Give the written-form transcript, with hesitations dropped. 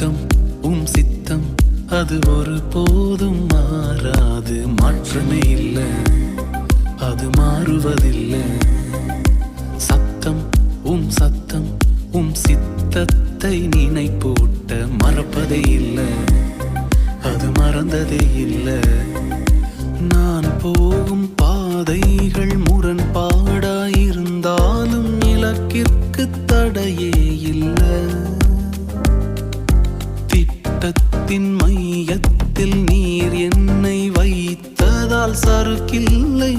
திட்டம் சித்தம் அது ஒரு போதும் மாறாது. மாற்றமே இல்லை, அது மாறுவதில்லை. சத்தம் சத்தம் சித்தத்தை நினைப்பூட்ட மறப்பதே இல்லை, அது மறந்ததே இல்லை. நான் போகும் பாதைகள் முரண்பாடாயிருந்தாலும் இலக்கிற்கு தடையே இல்லை. திட்டத்தின் மையத்தில் நீர் என்னை வைத்ததால் சறுக்கில்லை